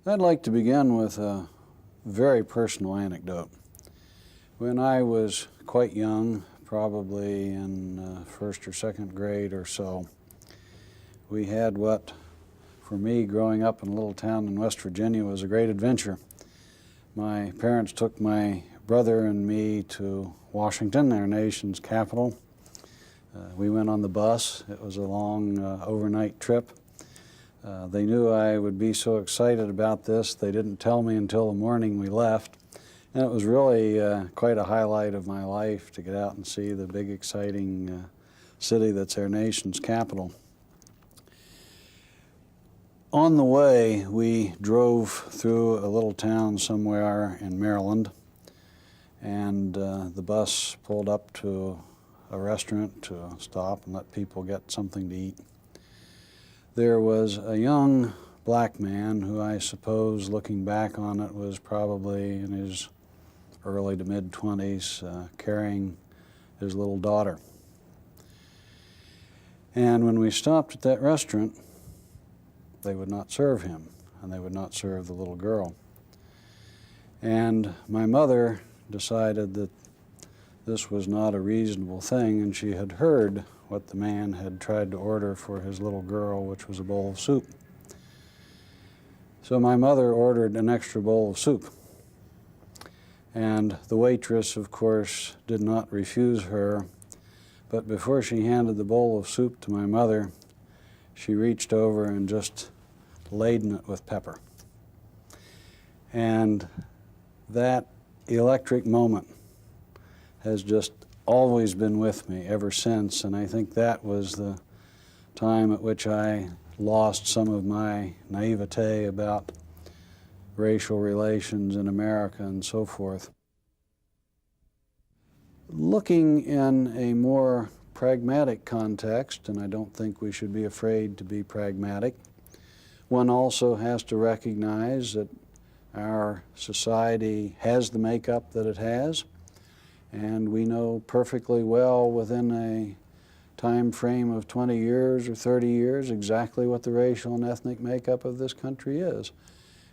I'd like to begin with a very personal anecdote. When I was quite young, probably in first or second grade or so, we had what, for me, growing up in a little town in West Virginia, was a great adventure. My parents took my brother and me to Washington, our nation's capital. We went on the bus. It was a long overnight trip. They knew I would be so excited about this. They didn't tell me until the morning we left. And it was really quite a highlight of my life to get out and see the big, exciting city that's our nation's capital. On the way, we drove through a little town somewhere in Maryland, and the bus pulled up to a restaurant to stop and let people get something to eat. There was a young black man who I suppose, looking back on it, was probably in his early to mid-20s, carrying his little daughter. And when we stopped at that restaurant, they would not serve him, and they would not serve the little girl. And my mother decided that this was not a reasonable thing, and she had heard what the man had tried to order for his little girl, which was a bowl of soup. So my mother ordered an extra bowl of soup. And the waitress, of course, did not refuse her, but before she handed the bowl of soup to my mother, she reached over and just laden it with pepper. And that electric moment has just always been with me ever since, and I think that was the time at which I lost some of my naivete about racial relations in America and so forth. Looking in a more pragmatic context, and I don't think we should be afraid to be pragmatic, one also has to recognize that our society has the makeup that it has, and we know perfectly well within a time frame of 20 years or 30 years exactly what the racial and ethnic makeup of this country is.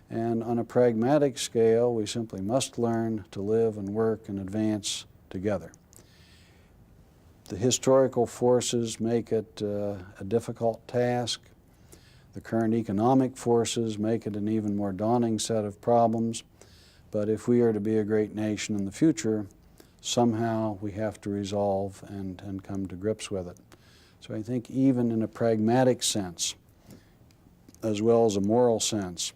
And on a pragmatic scale, we simply must learn to live and work and advance together. The historical forces make it a difficult task. The current economic forces make it an even more daunting set of problems. But if we are to be a great nation in the future, somehow we have to resolve and come to grips with it. So I think even in a pragmatic sense, as well as a moral sense,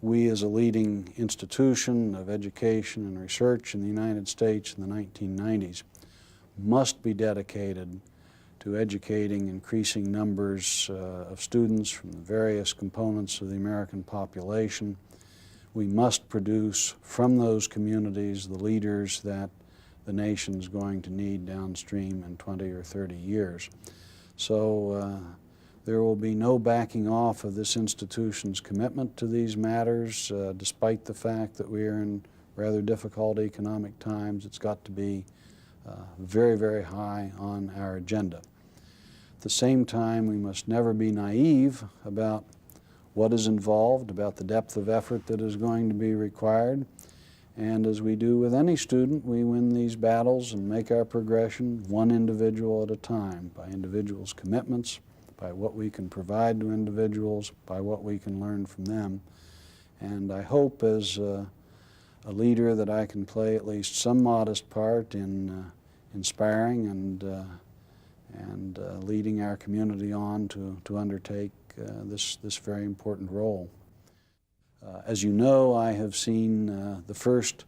we as a leading institution of education and research in the United States in the 1990s must be dedicated to educating increasing numbers of students from the various components of the American population. We must produce from those communities the leaders that the nation's going to need downstream in 20 or 30 years. So there will be no backing off of this institution's commitment to these matters, despite the fact that we are in rather difficult economic times. It's got to be very, very high on our agenda. At the same time, we must never be naive about what is involved, about the depth of effort that is going to be required. And as we do with any student, we win these battles and make our progression one individual at a time, by individuals' commitments, by what we can provide to individuals, by what we can learn from them. And I hope as a leader that I can play at least some modest part in inspiring and leading our community on to undertake this very important role. As you know, I have seen the first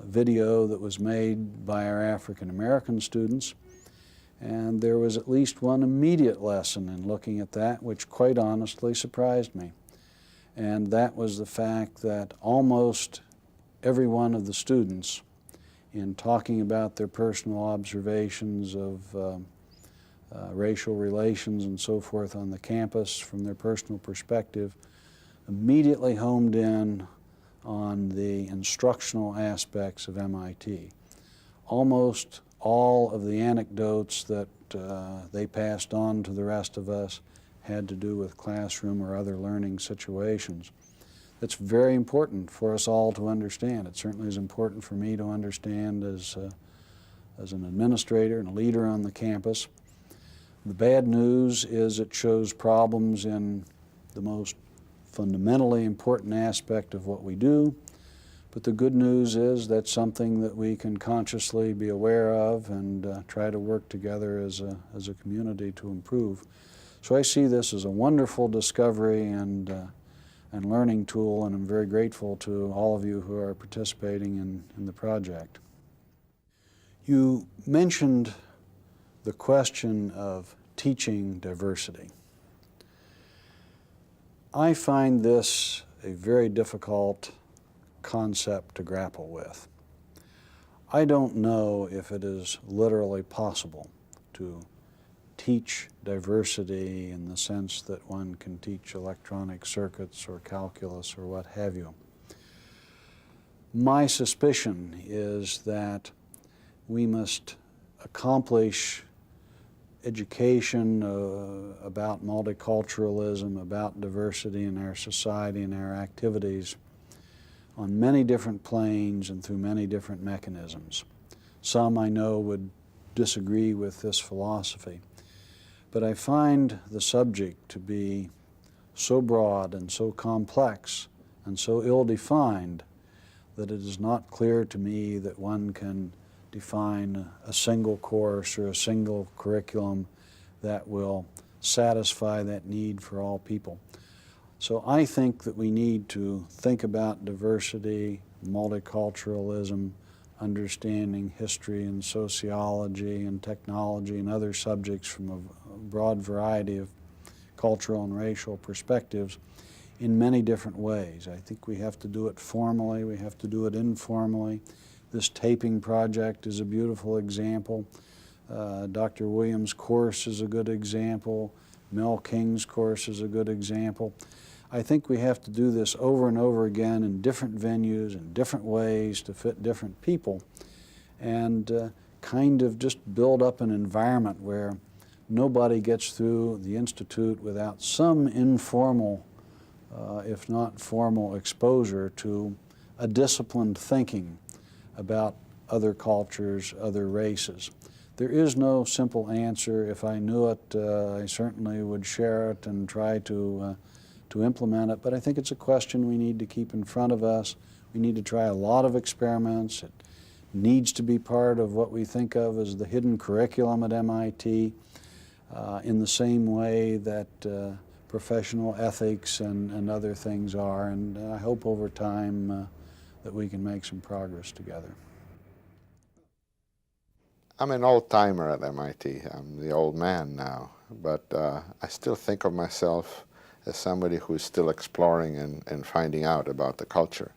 video that was made by our African American students, and there was at least one immediate lesson in looking at that which quite honestly surprised me. and that was the fact that almost every one of the students, in talking about their personal observations of racial relations and so forth on the campus from their personal perspective, immediately homed in on the instructional aspects of MIT. Almost all of the anecdotes that they passed on to the rest of us had to do with classroom or other learning situations. That's very important for us all to understand. It certainly is important for me to understand as an administrator and a leader on the campus. The bad news is it shows problems in the most fundamentally important aspect of what we do, but the good news is that's something that we can consciously be aware of and try to work together as a community to improve. So I see this as a wonderful discovery and learning tool, and I'm very grateful to all of you who are participating in the project. You mentioned the question of teaching diversity. I find this a very difficult concept to grapple with. I don't know if it is literally possible to teach diversity in the sense that one can teach electronic circuits or calculus or what have you. My suspicion is that we must accomplish education about multiculturalism, about diversity in our society and our activities on many different planes and through many different mechanisms. Some I know would disagree with this philosophy, but I find the subject to be so broad and so complex and so ill-defined that it is not clear to me that one can define a single course or a single curriculum that will satisfy that need for all people. So I think that we need to think about diversity, multiculturalism, understanding history and sociology and technology and other subjects from a broad variety of cultural and racial perspectives in many different ways. I think we have to do it formally, we have to do it informally. This taping project is a beautiful example. Dr. Williams' course is a good example. Mel King's course is a good example. I think we have to do this over and over again in different venues, in different ways to fit different people, and kind of just build up an environment where nobody gets through the Institute without some informal, if not formal, exposure to a disciplined thinking about other cultures, other races. There is no simple answer. If I knew it, I certainly would share it and try to implement it, but I think it's a question we need to keep in front of us. We need to try a lot of experiments. It needs to be part of what we think of as the hidden curriculum at MIT in the same way that professional ethics and other things are, and I hope over time that we can make some progress together. I'm an old-timer at MIT. I'm the old man now, but I still think of myself as somebody who's still exploring and finding out about the culture.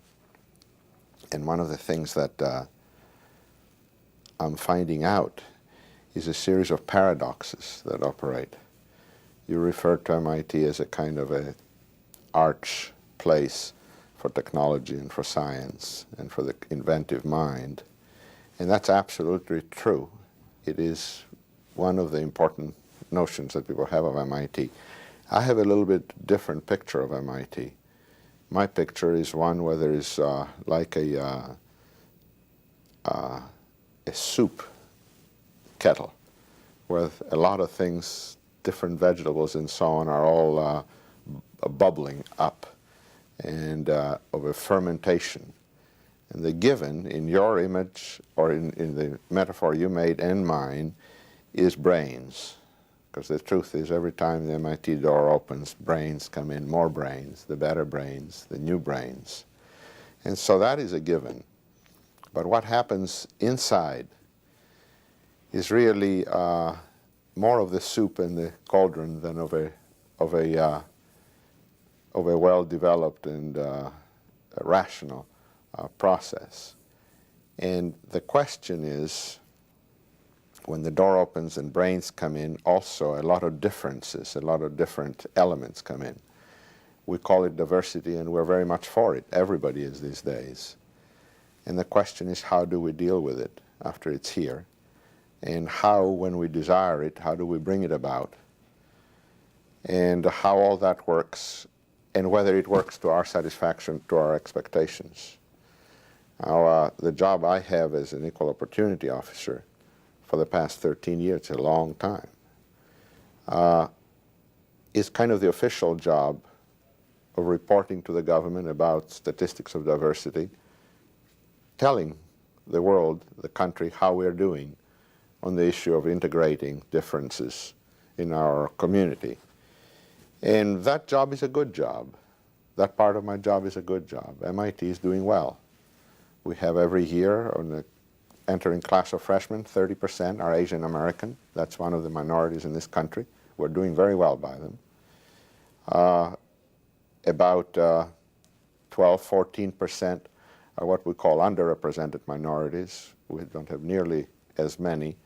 And one of the things that I'm finding out is a series of paradoxes that operate. You refer to MIT as a kind of an arch place for technology and for science and for the inventive mind. And that's absolutely true. It is one of the important notions that people have of MIT. I have a little bit different picture of MIT. My picture is one where there is like a soup kettle where a lot of things, different vegetables and so on, are all bubbling up and of a fermentation. And the given in your image or in the metaphor you made and mine is brains. Because the truth is, every time the MIT door opens, brains come in, more brains, the better brains, the new brains. And so that is a given. But what happens inside is really more of the soup in the cauldron than of of a well-developed and rational process. And the question is, when the door opens and brains come in, also a lot of differences, a lot of different elements come in. We call it diversity, and we're very much for it. Everybody is these days. And the question is, how do we deal with it after it's here? And how, when we desire it, how do we bring it about? And how all that works, and whether it works to our satisfaction, to our expectations. Now, the job I have as an equal opportunity officer for the past 13 years, it's a long time, is kind of the official job of reporting to the government about statistics of diversity, telling the world, the country, how we're doing on the issue of integrating differences in our community. And that job is a good job. That part of my job is a good job. MIT is doing well. We have every year on the entering class of freshmen, 30% are Asian American. That's one of the minorities in this country. We're doing very well by them. About 12–14% are what we call underrepresented minorities. We don't have nearly as many.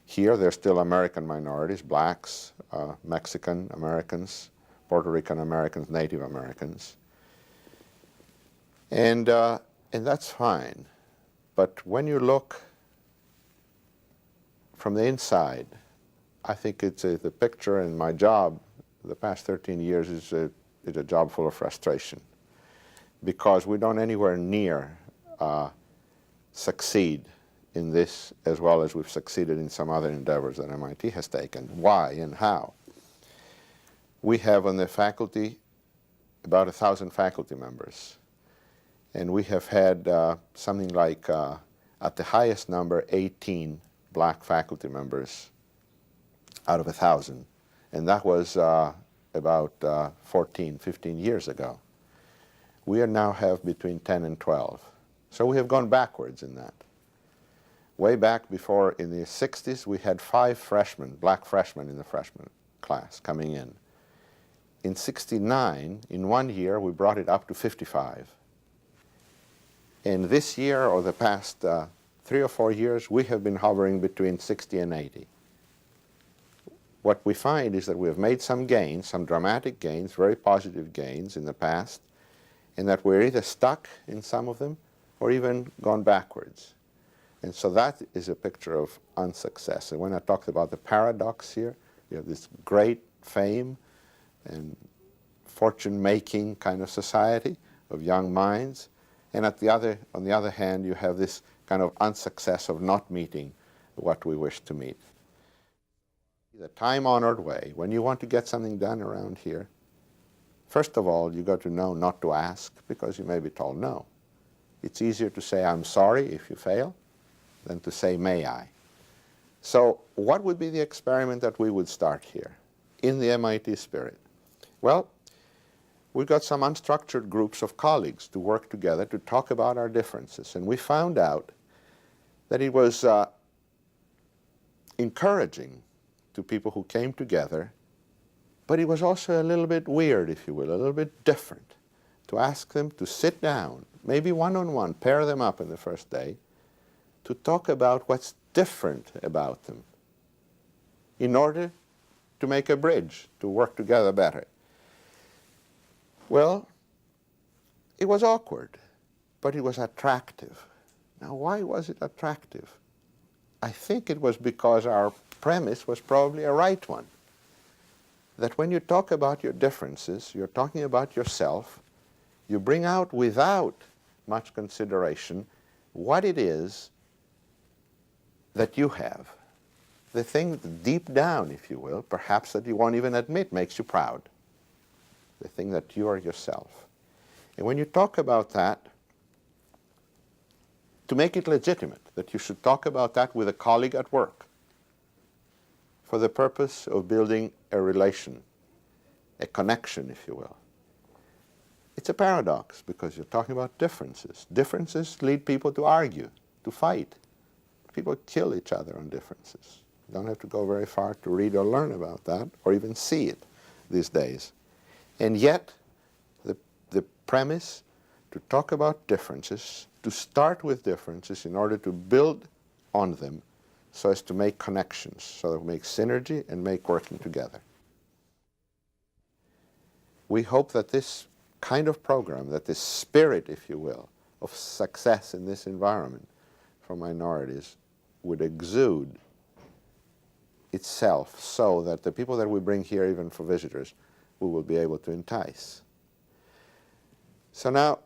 Here, they're still American minorities, blacks, Mexican Americans, Puerto Rican Americans, Native Americans. And that's fine. But when you look from the inside, I think it's the picture, and my job the past 13 years is a job full of frustration, because we don't anywhere near succeed in this as well as we've succeeded in some other endeavors that MIT has taken. Why and how? We have on the faculty about 1,000 faculty members. And we have had something like, at the highest number, 18 black faculty members out of 1,000. And that was about 14, 15 years ago. We now have between 10 and 12. So we have gone backwards in that. Way back before, in the 60s, we had 5 freshmen, black freshmen in the freshman class coming in. In 69, in 1 year, we brought it up to 55. And this year, or the past 3 or 4 years, we have been hovering between 60 and 80. What we find is that we have made some gains, some dramatic gains, very positive gains in the past, and that we're either stuck in some of them or even gone backwards. And so that is a picture of unsuccess. And when I talked about the paradox here, you have this great fame and fortune-making kind of society of young minds, and on the other hand, you have this kind of unsuccess of not meeting what we wish to meet. The time-honored way, when you want to get something done around here, first of all, you got to know not to ask, because you may be told no. It's easier to say, I'm sorry if you fail, than to say, may I? So what would be the experiment that we would start here in the MIT spirit? Well, we've got some unstructured groups of colleagues to work together to talk about our differences. And we found out that it was encouraging to people who came together, but it was also a little bit weird, if you will, a little bit different, to ask them to sit down, maybe one-on-one, pair them up in the first day, to talk about what's different about them in order to make a bridge, to work together better. Well, it was awkward, but it was attractive. Now, why was it attractive? I think it was because our premise was probably a right one. That when you talk about your differences, you're talking about yourself, you bring out without much consideration what it is that you have. The thing deep down, if you will, perhaps that you won't even admit, makes you proud. The thing that you are yourself. And when you talk about that, to make it legitimate, that you should talk about that with a colleague at work for the purpose of building a relation, a connection, if you will. It's a paradox, because you're talking about differences. Differences lead people to argue, to fight. People kill each other on differences. You don't have to go very far to read or learn about that, or even see it these days. And yet, premise to talk about differences, to start with differences in order to build on them so as to make connections, so that we make synergy and make working together. We hope that this kind of program, that this spirit, if you will, of success in this environment for minorities would exude itself so that the people that we bring here, even for visitors, we will be able to entice. So now,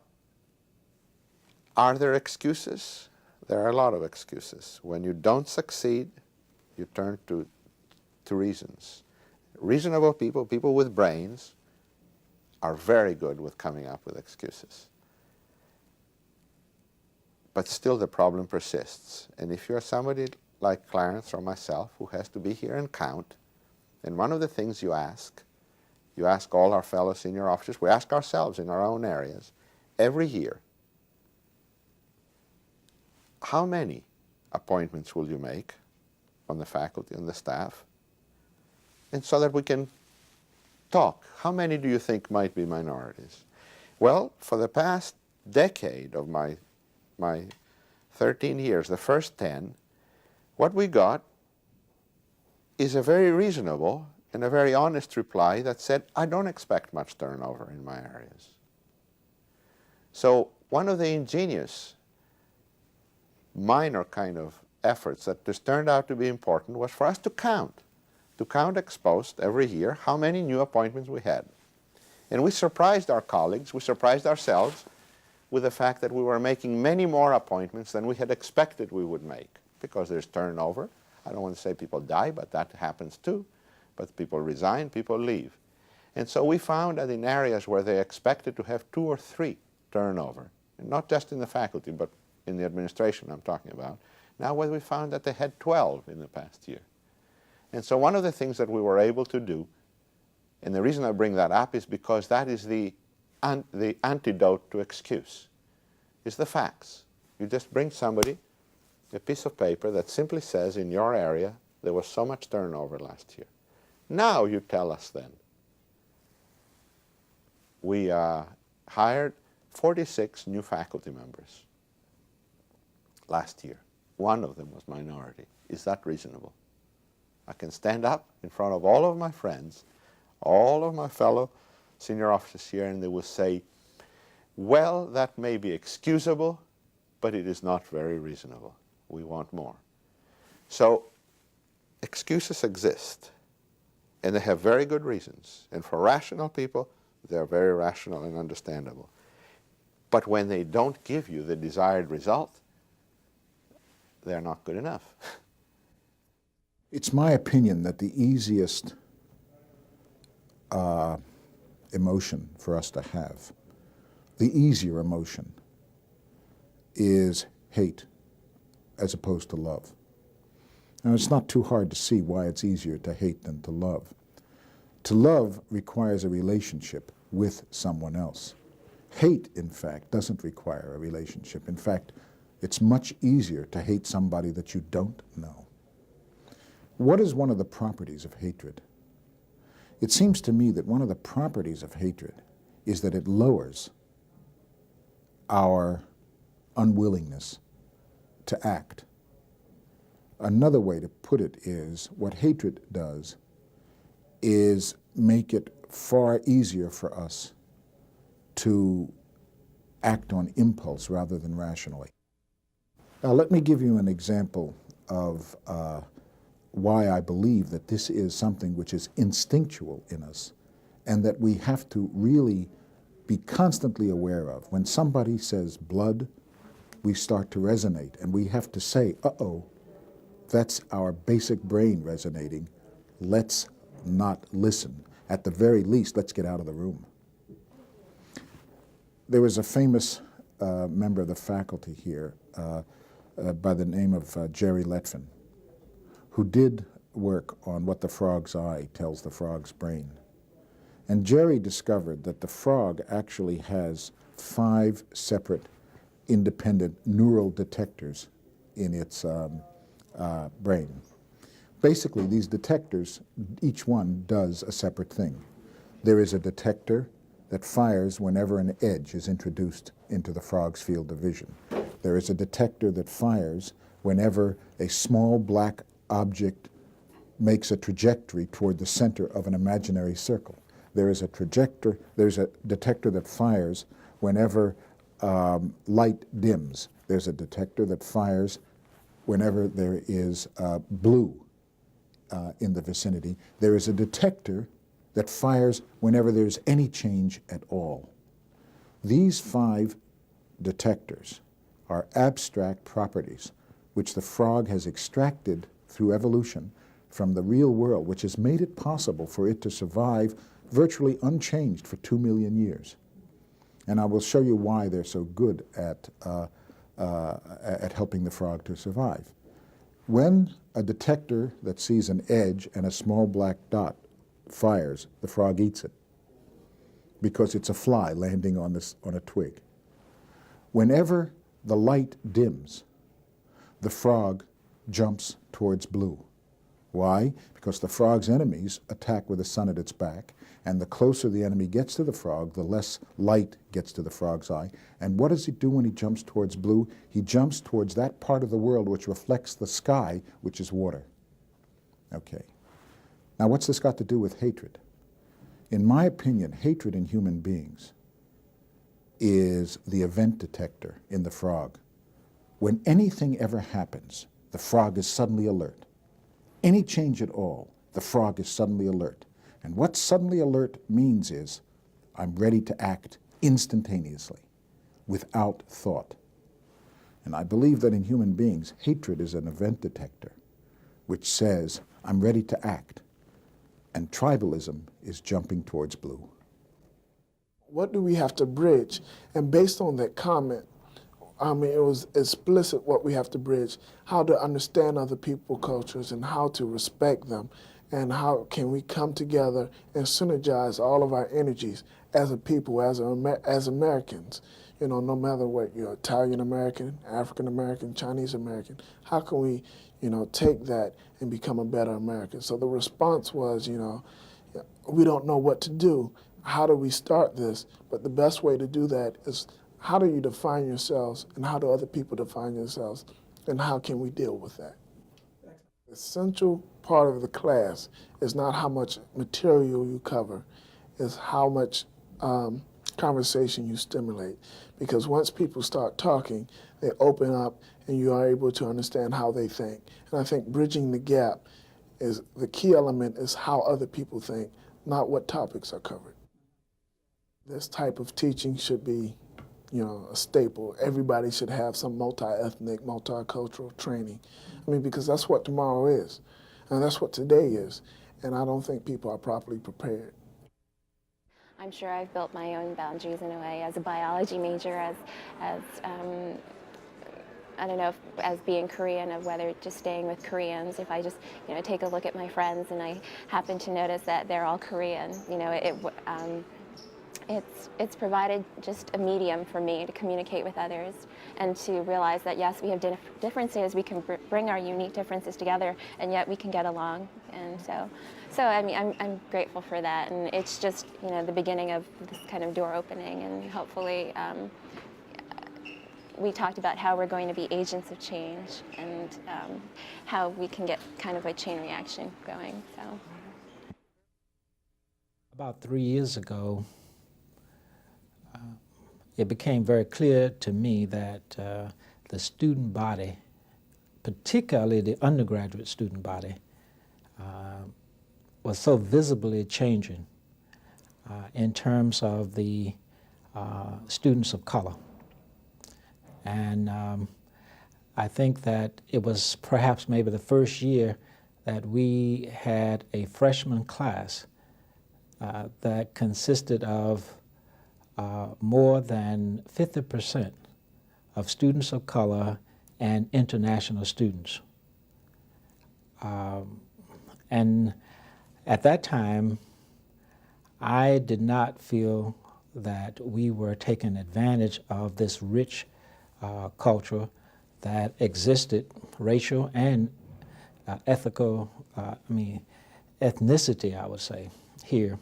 are there excuses? There are a lot of excuses. When you don't succeed, you turn to reasons. Reasonable people, people with brains, are very good with coming up with excuses. But still the problem persists. And if you're somebody like Clarence or myself who has to be here and count, and one of the things you ask all our fellow senior officers, we ask ourselves in our own areas, every year, how many appointments will you make on the faculty, on the staff? And so that we can talk. How many do you think might be minorities? Well, for the past decade of my 13 years, the first 10, what we got is a very reasonable and a very honest reply that said, I don't expect much turnover in my areas. So one of the ingenious minor kind of efforts that just turned out to be important was for us to count ex post every year how many new appointments we had. And we surprised our colleagues, we surprised ourselves with the fact that we were making many more appointments than we had expected we would make, because there's turnover. I don't want to say people die, but that happens too. But people resign, people leave. And so we found that in areas where they expected to have 2 or 3 turnover, and not just in the faculty, but in the administration I'm talking about, now where we found that they had 12 in the past year. And so one of the things that we were able to do, and the reason I bring that up is because that is the antidote to excuse, is the facts. You just bring somebody a piece of paper that simply says, in your area, there was so much turnover last year. Now you tell us then. We hired 46 new faculty members last year. One of them was minority. Is that reasonable? I can stand up in front of all of my friends, all of my fellow senior officers here, and they will say, well, that may be excusable, but it is not very reasonable. We want more. So excuses exist, and they have very good reasons. And for rational people, they're very rational and understandable. But when they don't give you the desired result, they're not good enough. It's my opinion that the easiest emotion for us to have, the easier emotion, is hate as opposed to love. Now, it's not too hard to see why it's easier to hate than to love. To love requires a relationship with someone else. Hate, in fact, doesn't require a relationship. In fact, it's much easier to hate somebody that you don't know. What is one of the properties of hatred? It seems to me that one of the properties of hatred is that it lowers our unwillingness to act. Another way to put it is, what hatred does is make it far easier for us to act on impulse rather than rationally. Now, let me give you an example of why I believe that this is something which is instinctual in us and that we have to really be constantly aware of. When somebody says blood, we start to resonate, and we have to say, uh-oh, that's our basic brain resonating. Let's not listen. At the very least, let's get out of the room. There was a famous member of the faculty here by the name of Jerry Lettvin, who did work on what the frog's eye tells the frog's brain. And Jerry discovered that the frog actually has 5 separate independent neural detectors in its brain. Basically, these detectors, each one does a separate thing. There is a detector that fires whenever an edge is introduced into the frog's field of vision. There is a detector that fires whenever a small black object makes a trajectory toward the center of an imaginary circle. There's a detector that fires whenever light dims. There's a detector that fires whenever there is blue in the vicinity. There is a detector that fires whenever there's any change at all. These 5 detectors are abstract properties which the frog has extracted through evolution from the real world, which has made it possible for it to survive virtually unchanged for 2 million years. And I will show you why they're so good at helping the frog to survive. When a detector that sees an edge and a small black dot fires, the frog eats it because it's a fly landing on a twig. Whenever the light dims, the frog jumps towards blue. Why? Because the frog's enemies attack with the sun at its back, and the closer the enemy gets to the frog, the less light gets to the frog's eye. And what does he do when he jumps towards blue? He jumps towards that part of the world which reflects the sky, which is water. Okay. Now, what's this got to do with hatred? In my opinion, hatred in human beings is the event detector in the frog. When anything ever happens, the frog is suddenly alert. Any change at all, the frog is suddenly alert. And what suddenly alert means is, I'm ready to act instantaneously, without thought. And I believe that in human beings, hatred is an event detector, which says, I'm ready to act. And tribalism is jumping towards blue. What do we have to bridge? And based on that comment, I mean, it was explicit what we have to bridge, how to understand other people's cultures and how to respect them, and how can we come together and synergize all of our energies as a people, as Americans. You know, no matter what you're, Italian American, African American, Chinese American, how can we, you know, take that and become a better American? So the response was, you know, we don't know what to do. How do we start this? But the best way to do that is, how do you define yourselves, and how do other people define themselves, and how can we deal with that? The essential part of the class is not how much material you cover, is how much conversation you stimulate. Because once people start talking, they open up and you are able to understand how they think. And I think bridging the gap is the key element, is how other people think, not what topics are covered. This type of teaching should be, you know, a staple. Everybody should have some multi-ethnic, multicultural training. I mean, because that's what tomorrow is, and that's what today is. And I don't think people are properly prepared. I'm sure I've built my own boundaries in a way as a biology major, as I don't know, if, as being Korean, of whether just staying with Koreans. If I just, you know, take a look at my friends and I happen to notice that they're all Korean, you know, it's provided just a medium for me to communicate with others and to realize that, yes, we have differences, we can bring our unique differences together, and yet we can get along. And so I mean, I'm grateful for that, and it's just, you know, the beginning of this kind of door opening, and hopefully we talked about how we're going to be agents of change, and how we can get kind of a chain reaction going. So, about 3 years ago, it became very clear to me that the student body, particularly the undergraduate student body, was so visibly changing in terms of the students of color. And I think that it was perhaps maybe the first year that we had a freshman class that consisted of more than 50% of students of color and international students. And at that time, I did not feel that we were taking advantage of this rich culture that existed, racial and ethnicity, I would say, here.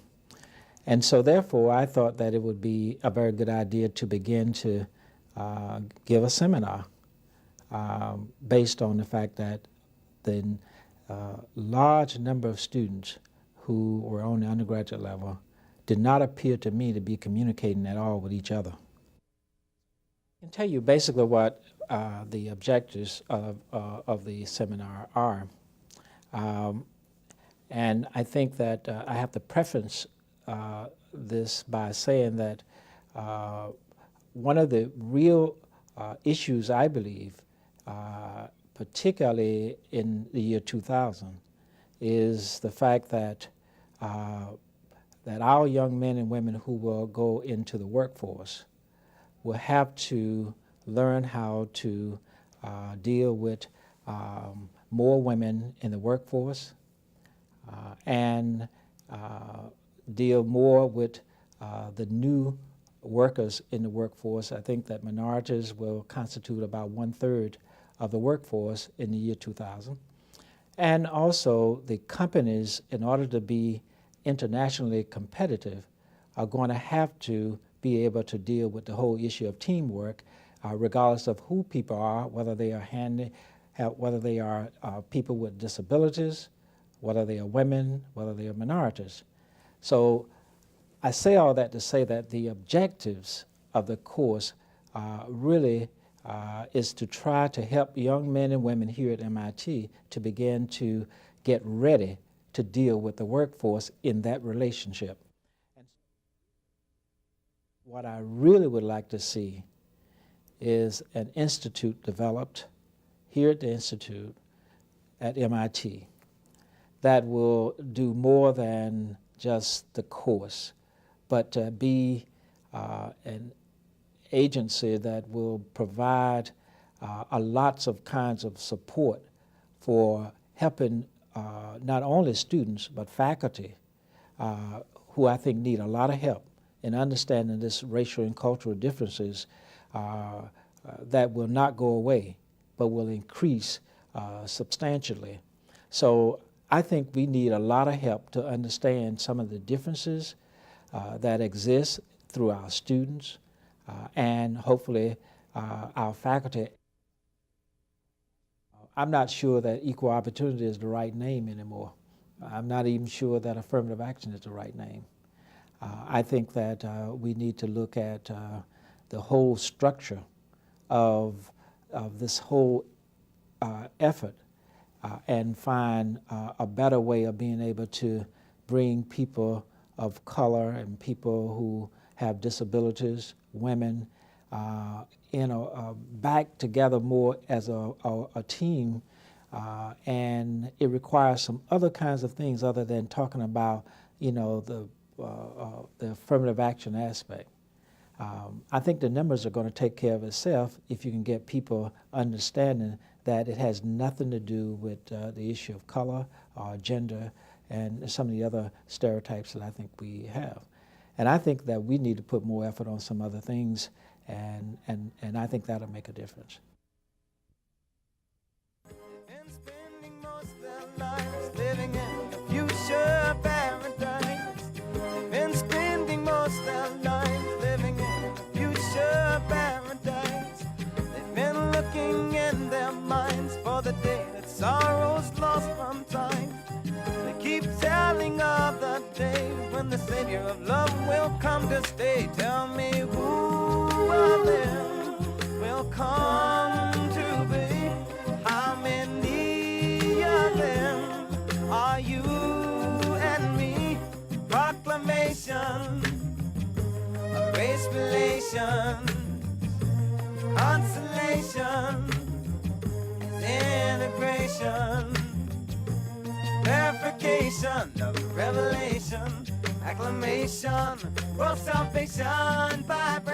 And so therefore, I thought that it would be a very good idea to begin to give a seminar based on the fact that the large number of students who were on the undergraduate level did not appear to me to be communicating at all with each other. I can tell you basically what the objectives of the seminar are. And I think that I have to preface this by saying that one of the real issues, I believe, particularly in the year 2000, is the fact that that our young men and women who will go into the workforce will have to learn how to deal with more women in the workforce and deal more with the new workers in the workforce. I think that minorities will constitute about 1/3 of the workforce in the year 2000. And also the companies, in order to be internationally competitive, are going to have to be able to deal with the whole issue of teamwork, regardless of who people are, whether they are whether they are people with disabilities, whether they are women, whether they are minorities. So I say all that to say that the objectives of the course really is to try to help young men and women here at MIT to begin to get ready to deal with the workforce in that relationship. And what I really would like to see is an institute developed here at the Institute at MIT that will do more than just the course, but be an agency that will provide lots of kinds of support for helping not only students but faculty who I think need a lot of help in understanding this racial and cultural differences that will not go away but will increase substantially. So I think we need a lot of help to understand some of the differences that exist through our students and hopefully our faculty. I'm not sure that equal opportunity is the right name anymore. I'm not even sure that affirmative action is the right name. I think that we need to look at the whole structure of this whole effort and find a better way of being able to bring people of color and people who have disabilities, women, back together more as a team, and it requires some other kinds of things other than talking about, the affirmative action aspect. I think the numbers are going to take care of itself if you can get people understanding that it has nothing to do with the issue of color or gender and some of the other stereotypes that I think we have. And I think that we need to put more effort on some other things, and I think that'll make a difference. And spending most of their lives living in a future paradise. And spending most of their lives living in a future paradise. They've been looking in their minds for the day that sorrow's lost from time. They keep telling of the day when the Savior of love will come to stay. Tell me who of them will come to be? How many of them are you and me? Proclamation of race relations, consolation is integration. Verification of revelation, acclamation, world salvation, vibration.